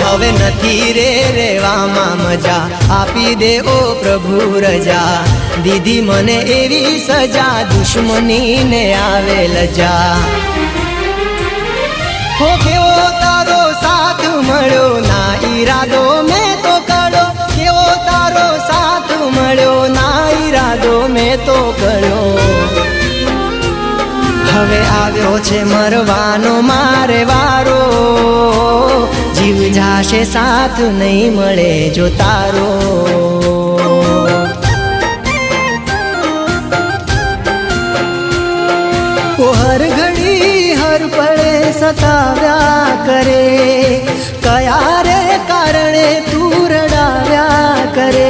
હવે નથી રે રેવામાં મજા, આપી દે ઓ પ્રભુ રજા, દીધી મને એવી સજા, દુશ્મનીને આવે લજા। હો કેવો તારો સાથ મળ્યો, ના ઈરાદો મેં તો કર્યો, કેવો તારો સાથ મળ્યો, ના ઈરાદો મેં તો કર્યો। હવે આવ્યો છે મરવાનો મારે વારો, જીવ જાશે સાથ નહીં મળે જો તારો। હર ઘડી હર પળે સતાવ્યા કરે, કયા રે કારણે તું રડાવ્યા કરે।